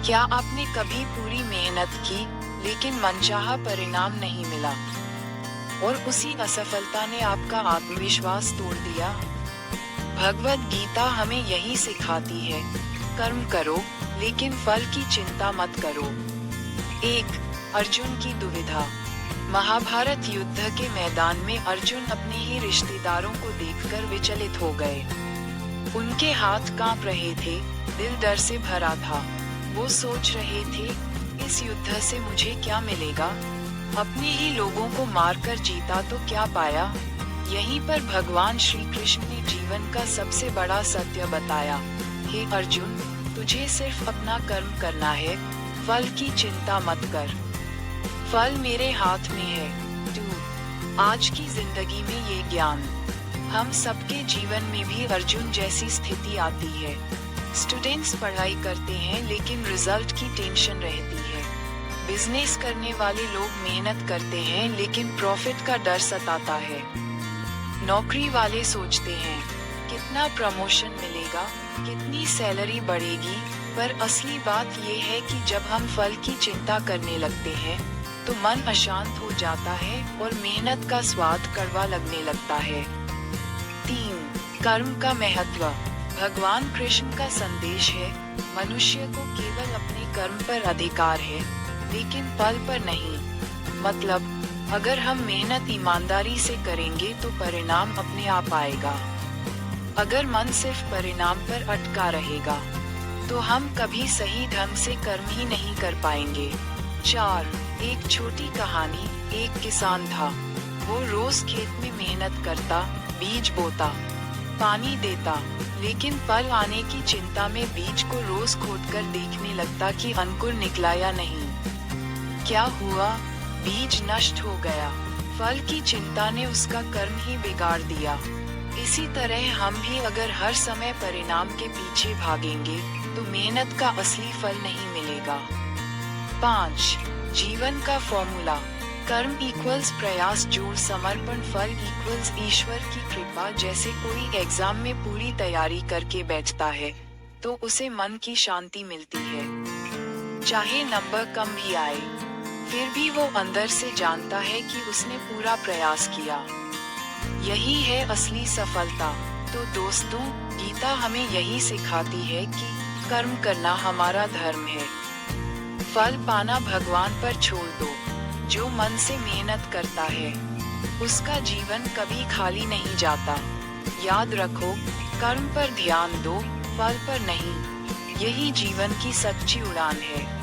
क्या आपने कभी पूरी मेहनत की लेकिन मनचाहा परिणाम नहीं मिला और उसी असफलता ने आपका आत्मविश्वास तोड़ दिया? भगवद गीता हमें यही सिखाती है, कर्म करो लेकिन फल की चिंता मत करो। 1. अर्जुन की दुविधा। महाभारत युद्ध के मैदान में अर्जुन अपने ही रिश्तेदारों को देखकर विचलित हो गए। उनके हाथ कांप रहे थे, दिल डर से भरा था। वो सोच रहे थे, इस युद्ध से मुझे क्या मिलेगा? अपने ही लोगों को मारकर जीता तो क्या पाया? यहीं पर भगवान श्री कृष्ण ने जीवन का सबसे बड़ा सत्य बताया। हे अर्जुन, तुझे सिर्फ अपना कर्म करना है, फल की चिंता मत कर। फल मेरे हाथ में है। तू आज की जिंदगी में ये ज्ञान, हम सबके जीवन में भी अर्जुन जैसी स्थिति आती है। स्टूडेंट्स पढ़ाई करते हैं लेकिन रिजल्ट की टेंशन रहती है। बिजनेस करने वाले लोग मेहनत करते हैं लेकिन प्रॉफिट का डर सताता है। नौकरी वाले सोचते हैं, कितना प्रमोशन मिलेगा, कितनी सैलरी बढ़ेगी, पर असली बात ये है कि जब हम फल की चिंता करने लगते हैं तो मन अशांत हो जाता है और मेहनत का स्वाद कड़वा लगने लगता है। 3. कर्म का महत्व। भगवान कृष्ण का संदेश है, मनुष्य को केवल अपने कर्म पर अधिकार है लेकिन फल पर नहीं। मतलब, अगर हम मेहनत ईमानदारी से करेंगे तो परिणाम अपने आप आएगा। अगर मन सिर्फ परिणाम पर अटका रहेगा तो हम कभी सही ढंग से कर्म ही नहीं कर पाएंगे। 4. एक छोटी कहानी। एक किसान था। वो रोज खेत में मेहनत करता, बीज बोता, पानी देता, लेकिन फल आने की चिंता में बीज को रोज खोदकर देखने लगता कि अंकुर निकला या नहीं। क्या हुआ? बीज नष्ट हो गया। फल की चिंता ने उसका कर्म ही बिगाड़ दिया। इसी तरह हम भी अगर हर समय परिणाम के पीछे भागेंगे तो मेहनत का असली फल नहीं मिलेगा। 5. जीवन का फॉर्मूला। कर्म इक्वल्स प्रयास जोड़ समर्पण फल इक्वल्स ईश्वर की कृपा। जैसे कोई एग्जाम में पूरी तैयारी करके बैठता है तो उसे मन की शांति मिलती है। चाहे नंबर कम भी आए, फिर भी वो अंदर से जानता है कि उसने पूरा प्रयास किया। यही है असली सफलता। तो दोस्तों, गीता हमें यही सिखाती है कि कर्म करना हमारा धर्म है, फल पाना भगवान पर छोड़ दो। जो मन से मेहनत करता है उसका जीवन कभी खाली नहीं जाता। याद रखो, कर्म पर ध्यान दो, फल पर नहीं। यही जीवन की सच्ची उड़ान है।